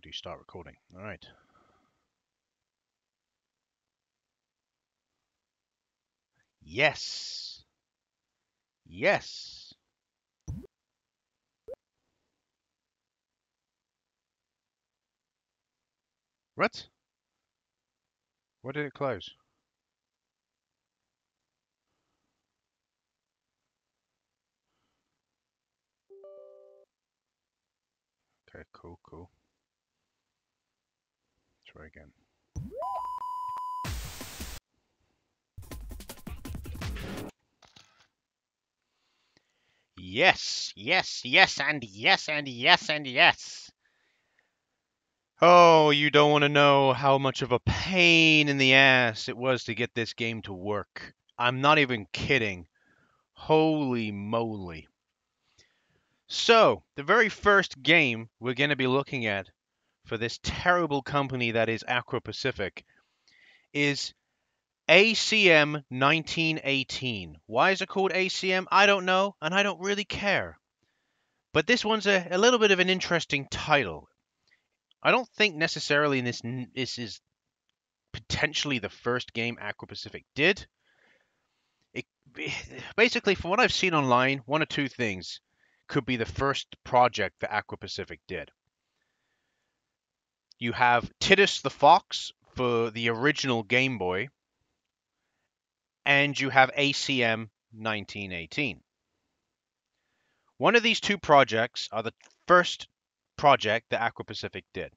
do start recording. All right. Yes. Yes. What? Where did it close? Okay, cool, cool. Try again. Yes, yes, yes, and yes, and yes, and yes. Oh, you don't want to know how much of a pain in the ass it was to get this game to work. I'm not even kidding. Holy moly. So, the very first game we're going to be looking at for this terrible company that is Aqua Pacific is ACM 1918. Why is it called ACM? I don't know, and I don't really care. But this one's a little bit of an interesting title. I don't think necessarily this is potentially the first game Aqua Pacific did. It, basically, from what I've seen online, one or two things could be the first project that Aqua Pacific did. You have Titus the Fox for the original Game Boy, and you have ACM 1918. One of these two projects are the first project that Aqua Pacific did.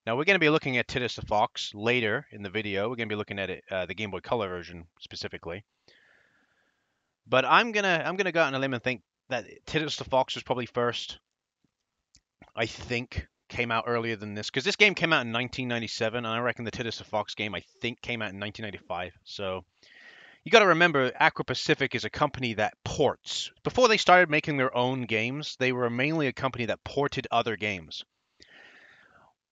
Now we're going to be looking at Titus the Fox later in the video. We're going to be looking at it, the Game Boy Color version specifically. But I'm gonna go out on a limb and think that Titus the Fox was probably first. I think came out earlier than this because this game came out in 1997, and I reckon the Titus the Fox game I think came out in 1995. So you got to remember, Aqua Pacific is a company that ports. Before they started making their own games, they were mainly a company that ported other games.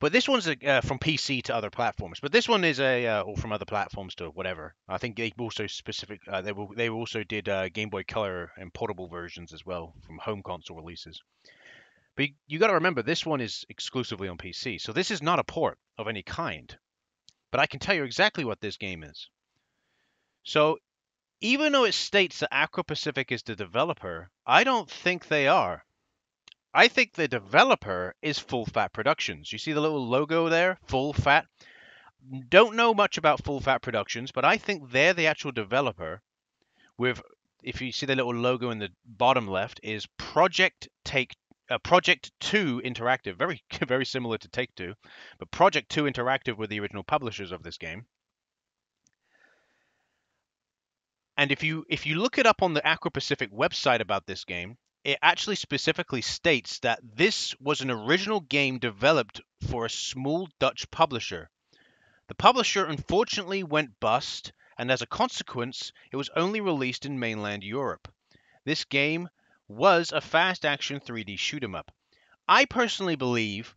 But this one's from PC to other platforms. But this one is or from other platforms to whatever. I think they also they also did Game Boy Color and portable versions as well from home console releases. But you got to remember, this one is exclusively on PC, so this is not a port of any kind. But I can tell you exactly what this game is. So even though it states that Aqua Pacific is the developer, I don't think they are. I think the developer is Full Fat Productions. You see the little logo there? Full Fat. Don't know much about Full Fat Productions, but I think they're the actual developer. With, if you see the little logo in the bottom left, is Project 2 Interactive. Very very similar to Take Two, but Project 2 Interactive were the original publishers of this game. And if you look it up on the Aqua Pacific website about this game, it actually specifically states that this was an original game developed for a small Dutch publisher. The publisher unfortunately went bust, and as a consequence, it was only released in mainland Europe. This game was a fast action 3D shoot 'em up. I personally believe,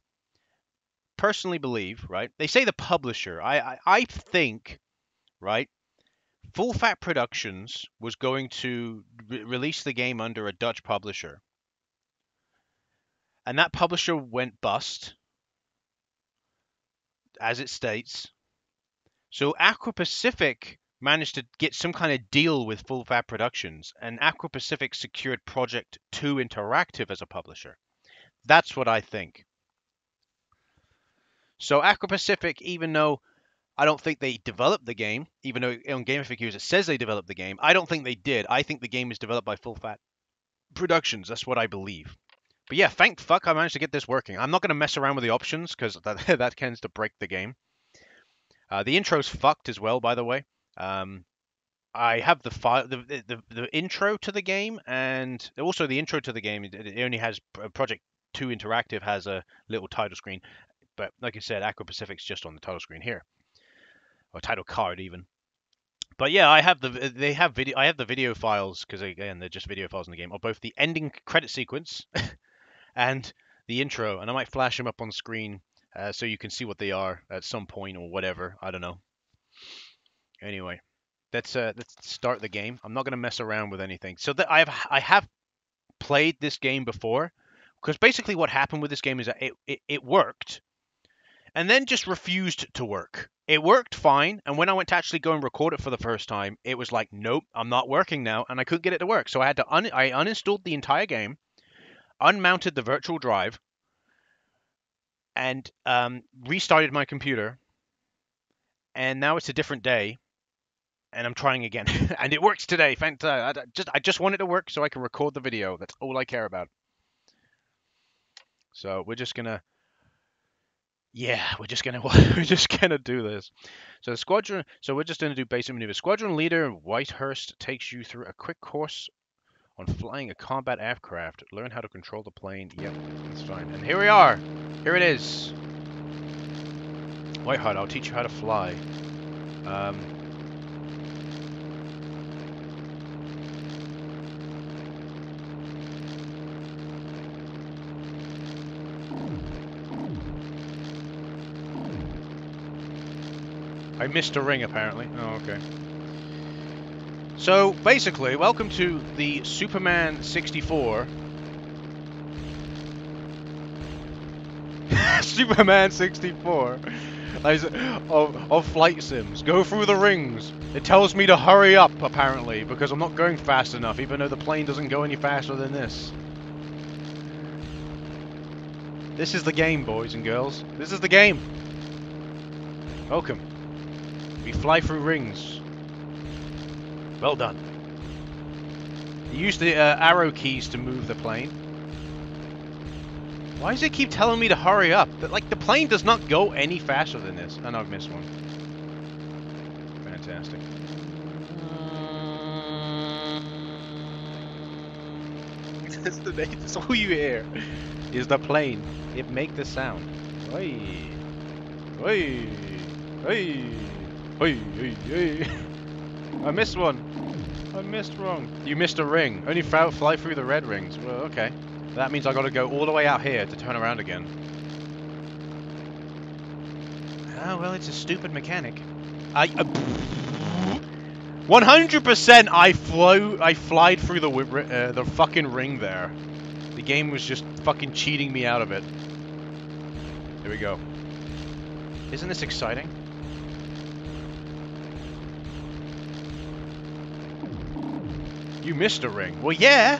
right? They say the publisher. I think, right? Full Fat Productions was going to release the game under a Dutch publisher. And that publisher went bust, as it states. So Aqua Pacific managed to get some kind of deal with Full Fat Productions, and Aqua Pacific secured Project 2 Interactive as a publisher. That's what I think. So Aqua Pacific, even though I don't think they developed the game, even though on Game FAQs it says they developed the game, I don't think they did. I think the game is developed by Full Fat Productions. That's what I believe. But yeah, thank fuck I managed to get this working. I'm not going to mess around with the options because that tends to break the game. The intro's fucked as well, by the way. I have the file, the intro to the game, and also the intro to the game. It only has Project 2 Interactive has a little title screen, but like I said, Aqua Pacific's just on the title screen here, or title card even. But yeah, I have the video files because again they're just video files in the game of both the ending credit sequence and the intro, and I might flash them up on screen so you can see what they are at some point or whatever. I don't know. Anyway, let's start the game. I'm not gonna mess around with anything. So that I have played this game before, because basically what happened with this game is that it worked, and then just refused to work. It worked fine, and when I went to actually go and record it for the first time, it was like, nope, I'm not working now, and I couldn't get it to work. So I had to I uninstalled the entire game, unmounted the virtual drive, and restarted my computer, and now it's a different day, and I'm trying again, and it works today. I just want it to work so I can record the video. That's all I care about. So we're just gonna, yeah, we're just gonna do this. So the squadron, so we're just gonna do basic maneuver. Squadron leader Whitehurst takes you through a quick course on flying a combat aircraft. Learn how to control the plane. Yep, that's fine. And here we are. Here it is. Whiteheart, I'll teach you how to fly. I missed a ring, apparently. Oh, okay. So, basically, welcome to the Superman 64. Superman 64 of flight sims. Go through the rings. It tells me to hurry up, apparently, because I'm not going fast enough, even though the plane doesn't go any faster than this. This is the game, boys and girls. This is the game. Welcome. We fly through rings. Well done. You use the arrow keys to move the plane. Why does it keep telling me to hurry up? Like, the plane does not go any faster than this. Oh, no, I've missed one. Fantastic. That's all you hear is the plane. It make the sound. Oi. Oi. Oi. Oi. Oi. Oi. I missed one. I missed wrong. You missed a ring. Only fly through the red rings. Well, okay. That means I got to go all the way out here to turn around again. Oh, well, it's a stupid mechanic. 100% I flied through the fucking ring there. The game was just fucking cheating me out of it. Here we go. Isn't this exciting? You missed a ring. Well, yeah.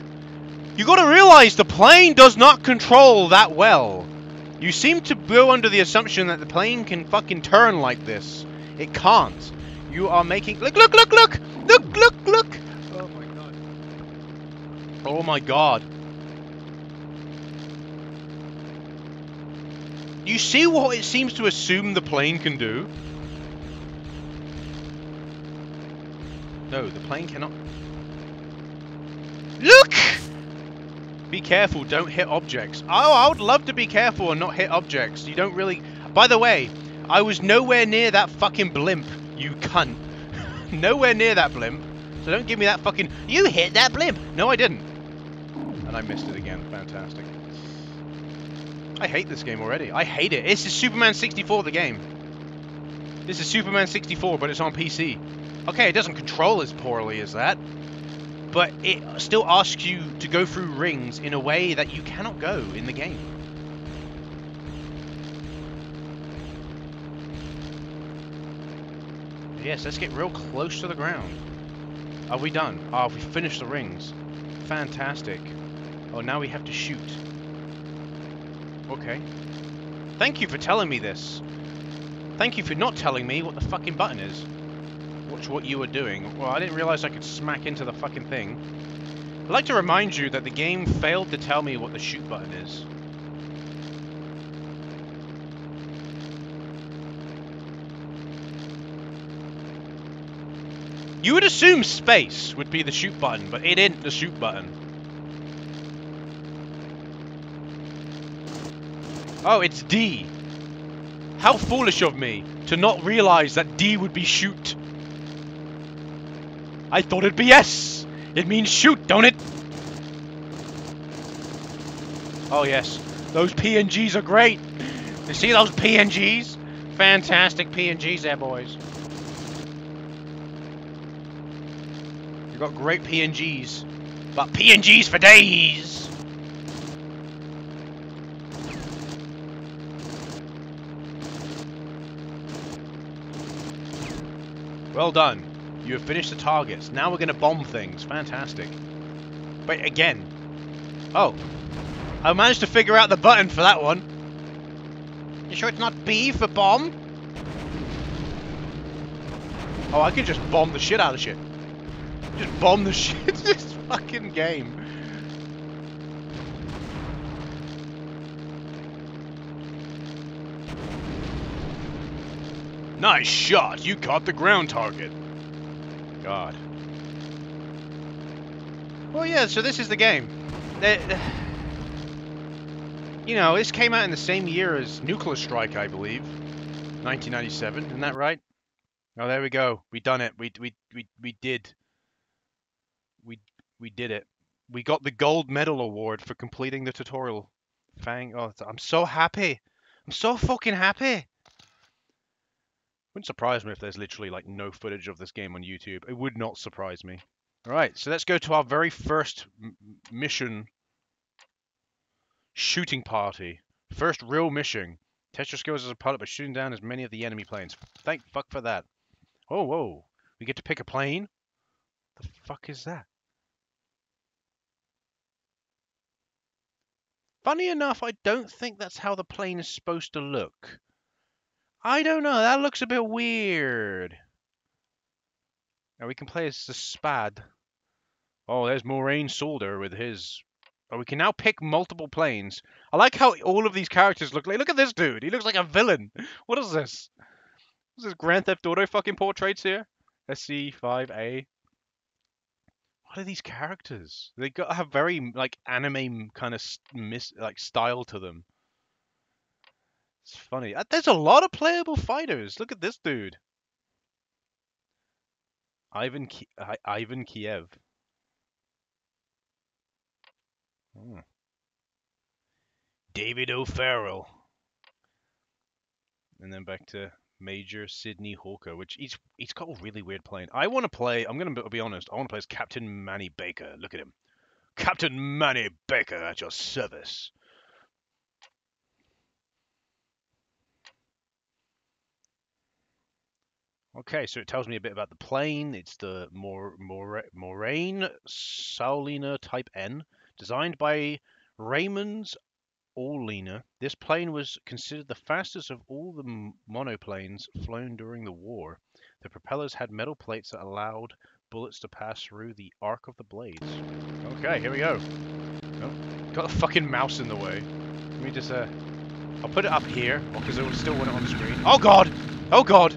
You gotta realize the plane does not control that well. You seem to go under the assumption that the plane can fucking turn like this. It can't. You are making... Look, look, look, look! Look, look, look! Oh my god. Oh my god. You see what it seems to assume the plane can do? No, the plane cannot... Look! Be careful, don't hit objects. Oh, I would love to be careful and not hit objects. You don't really... By the way, I was nowhere near that fucking blimp, you cunt. Nowhere near that blimp. So don't give me that fucking... You hit that blimp! No, I didn't. And I missed it again. Fantastic. I hate this game already. I hate it. This is Superman 64, the game. This is Superman 64, but it's on PC. Okay, it doesn't control as poorly as that. But it still asks you to go through rings in a way that you cannot go in the game. Yes, let's get real close to the ground. Are we done? Oh, we finished the rings. Fantastic. Oh, now we have to shoot. Okay. Thank you for telling me this. Thank you for not telling me what the fucking button is. Watch what you were doing. Well, I didn't realize I could smack into the fucking thing. I'd like to remind you that the game failed to tell me what the shoot button is. You would assume space would be the shoot button, but it isn't the shoot button. Oh, it's D. How foolish of me to not realize that D would be shoot. I thought it'd be S. It means shoot, don't it? Oh yes, those PNGs are great. You see those PNGs? Fantastic PNGs there, boys. You got great PNGs, but PNGs for days. Well done. You have finished the targets. Now we're going to bomb things. Fantastic. Wait, again. Oh. I managed to figure out the button for that one. You sure it's not B for bomb? Oh, I can just bomb the shit out of shit. Just bomb the shit. This fucking game. Nice shot. You caught the ground target. God. Well, yeah, so this is the game. You know, this came out in the same year as Nuclear Strike, I believe. 1997, isn't that right? Oh, there we go. We done it. We did. We did it. We got the gold medal award for completing the tutorial. Oh, I'm so happy. I'm so fucking happy. Wouldn't surprise me if there's literally like no footage of this game on YouTube. It would not surprise me. All right, so let's go to our very first mission. Shooting party. First real mission. Test your skills as a pilot by shooting down as many of the enemy planes. Thank fuck for that. Oh, whoa. We get to pick a plane? The fuck is that? Funny enough, I don't think that's how the plane is supposed to look. I don't know, that looks a bit weird. Now we can play as the Spad. Oh, there's Moraine Solder with his... Oh, we can now pick multiple planes. I like how all of these characters look like... Look at this dude, he looks like a villain. What is this? Is this Grand Theft Auto fucking portraits here? SC5A. What are these characters? They got have very like anime kind of style to them. It's funny. There's a lot of playable fighters. Look at this dude. Ivan Kiev. Hmm. David O'Farrell. And then back to Major Sidney Hawker, which he's got a really weird plane. I want to play. I'm gonna be honest. I want to play as Captain Manny Baker. Look at him, Captain Manny Baker at your service. Okay, so it tells me a bit about the plane. It's the Moraine Saulina Type N, designed by Raymond Allina. This plane was considered the fastest of all the monoplanes flown during the war. The propellers had metal plates that allowed bullets to pass through the arc of the blades. Okay, here we go. Oh, got a fucking mouse in the way. Let me just, I'll put it up here, because it will still want it on the screen. Oh god! Oh god!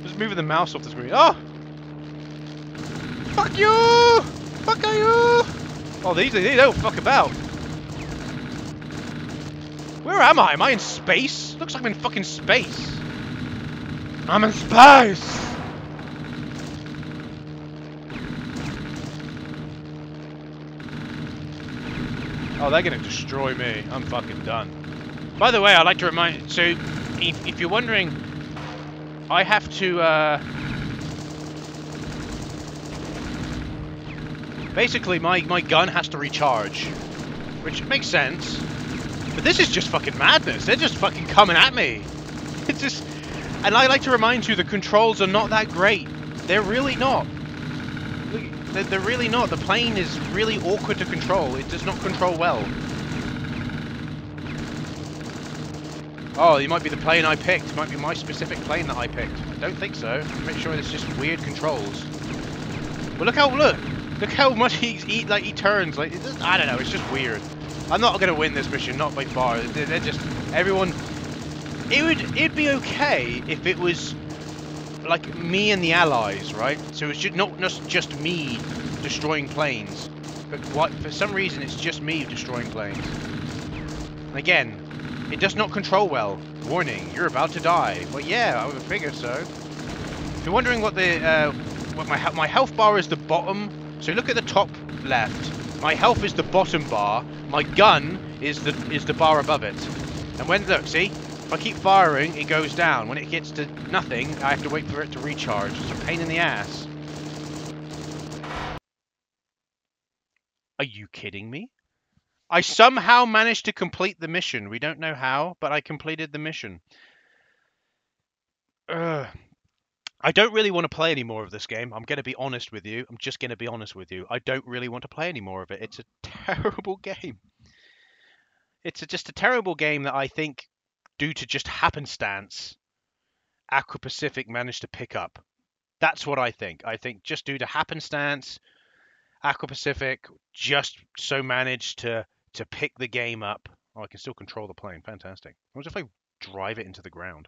Just moving the mouse off the screen. Oh! Fuck you! Fuck you! Oh, they don't fuck about. Where am I? Am I in space? Looks like I'm in fucking space. I'm in space! Oh, they're gonna destroy me. I'm fucking done. By the way, I'd like to remind... So, if you're wondering... I have to, basically, my gun has to recharge. Which makes sense. But this is just fucking madness. They're just fucking coming at me. It's just... And I like to remind you, the controls are not that great. They're really not. They're really not. The plane is really awkward to control. It does not control well. Oh, it might be the plane I picked. It might be my specific plane that I picked. I don't think so. Make sure it's just weird controls. But look how much he turns. Like, I don't know. It's just weird. I'm not gonna win this mission, not by far. They're just everyone. It'd be okay if it was like me and the Allies, right? So it's just not just me destroying planes, but for some reason it's just me destroying planes. And again, it does not control well. Warning, you're about to die. Well, yeah, I would figure so. If you're wondering what my health bar is, the bottom. So look at the top left. My health is the bottom bar. My gun is the bar above it. And look, see? If I keep firing, it goes down. When it gets to nothing, I have to wait for it to recharge. It's a pain in the ass. Are you kidding me? I somehow managed to complete the mission. We don't know how, but I completed the mission. I I don't really want to play any more of this game. I'm going to be honest with you. I'm just going to be honest with you. I don't really want to play any more of it. It's a terrible game. Just a terrible game that I think, due to just happenstance, Aqua Pacific managed to pick up. That's what I think. I think just due to happenstance, Aqua Pacific just so managed to pick the game up. Oh, I can still control the plane. Fantastic. What if I drive it into the ground?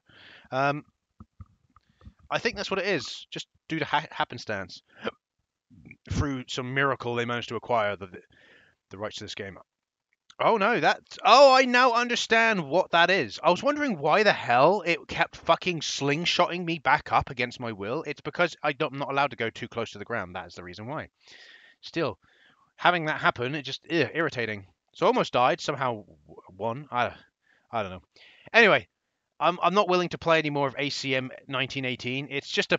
Um, I think that's what it is. Just due to happenstance, through some miracle, they managed to acquire the rights to this game. Oh no, that's. Oh, I now understand what that is. I was wondering why the hell it kept fucking slingshotting me back up against my will. It's because I'm not allowed to go too close to the ground. That is the reason why. Still, having that happen, it just irritating. So I almost died. Somehow won. I don't know. Anyway, I'm not willing to play any more of ACM 1918. It's just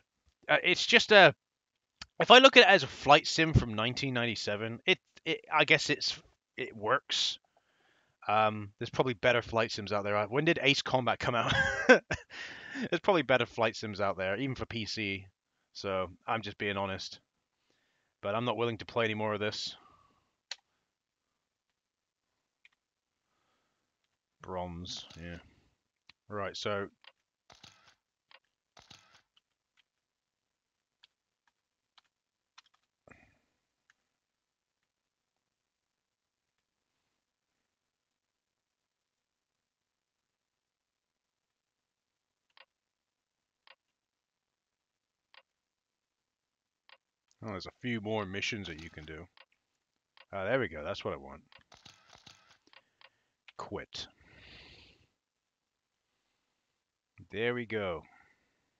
a. If I look at it as a flight sim from 1997, it I guess it works. There's probably better flight sims out there. When did Ace Combat come out? There's probably better flight sims out there, even for PC. So I'm just being honest. But I'm not willing to play any more of this. Bronze, yeah. Right, so there's a few more missions that you can do. There we go. That's what I want. Quit. There we go.